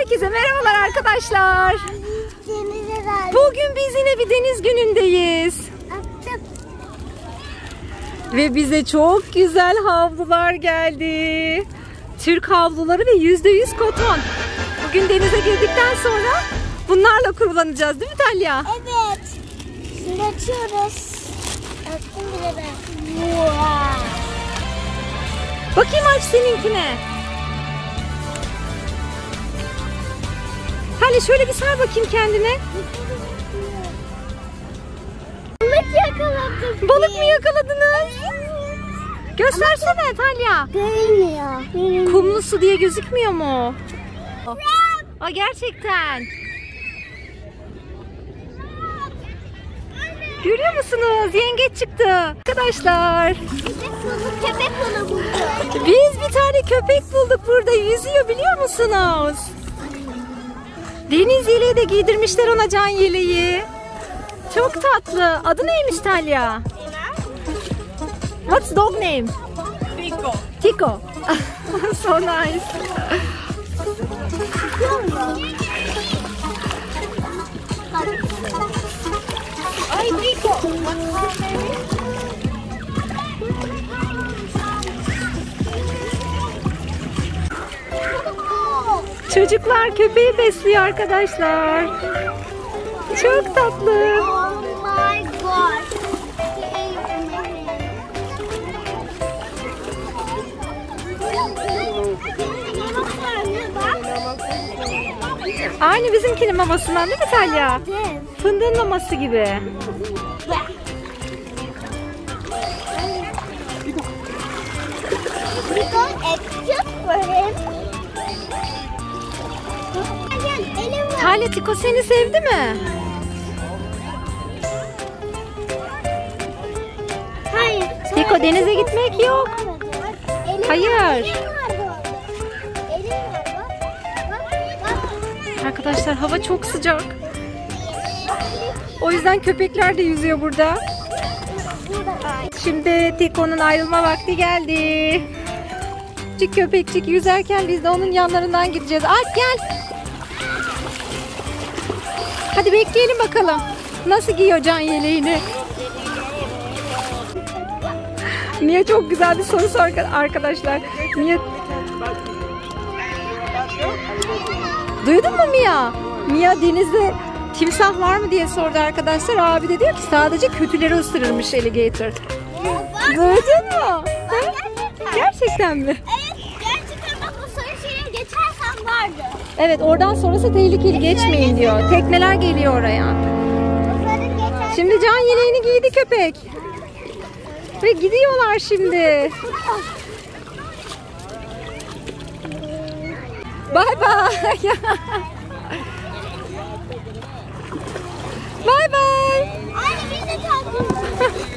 Herkese merhabalar arkadaşlar. Bugün biz yine bir deniz günündeyiz. Ve bize çok güzel havlular geldi. Türk havluları ve %100 koton. Bugün denize girdikten sonra bunlarla kullanacağız değil mi Talya? Evet. Şimdi açıyoruz. Açtım bile ben. Bakayım aç seninkine. Talya şöyle bir sar bakayım kendine. Balık yakaladık. Balık mı yakaladınız? Göstersene Talya. Görünmüyor. Kumlu su diye gözükmüyor mu? Aa, gerçekten. Görüyor musunuz? Yengeç çıktı. Arkadaşlar. Köpek balığı bulduk. Biz bir tane köpek bulduk burada. Yüzüyor biliyor musunuz? Deniz yeleği de giydirmişler ona, can yeleği. Çok tatlı. Adı neymiş Talya? What's dog name? Tico. Tico. So nice. Ay Tico. Çocuklar köpeği besliyor arkadaşlar. Çok tatlı. Oh my god. Aynı bizimkinin mamasından değil mi Talya? Fındığın maması gibi. Talya, Tiko seni sevdi mi? Hayır. Tiko, denize gitmek yok. Hayır. Arkadaşlar hava çok sıcak. O yüzden köpekler de yüzüyor burada. Şimdi Tiko'nun ayrılma vakti geldi. Küçük köpekçik yüzerken biz de onun yanlarından gideceğiz. Alp gel. Hadi bekleyelim bakalım. Nasıl giyiyor can yeleğini? Niye çok güzel bir soru sor arkadaşlar. Niye? Duydun mu Mia? Mia denizde timsah var mı diye sordu arkadaşlar. Abi de diyor ki sadece kötüleri ısırırmış alligator. Duydun mu? Ha? Gerçekten mi? Evet, gerçekten bak o sarı şeye geçersen vardı. Evet, oradan sonrası tehlikeli, geçmeyin diyor. Tekneler geliyor oraya. Şimdi can yeleğini giydi köpek. Ve gidiyorlar şimdi. Bye bye. Bye bye. Anne biz de kalkıyoruz.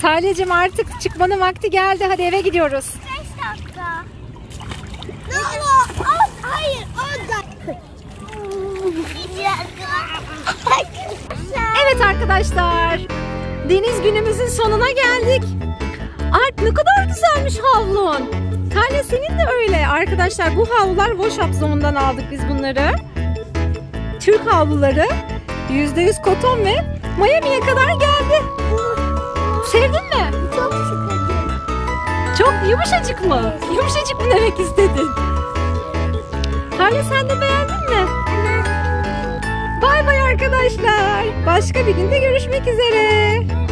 Talya'cığım artık çıkmanın vakti geldi. Hadi eve gidiyoruz. 5 dakika. Ne olur? Hayır, orada. Evet arkadaşlar. Deniz günümüzün sonuna geldik. Alp, ne kadar güzelmiş havlun. Talya, senin de öyle. Arkadaşlar bu havlular Wash Up Zone'dan aldık biz bunları. Türk havluları. %100 koton ve Miami'ye kadar geldi. Sevdin mi? Çok sıkıcı. Çok yumuşacık mı? Yumuşacık mı demek istedin? Talya, sen de beğendin mi? Bay bay arkadaşlar. Başka bir günde görüşmek üzere.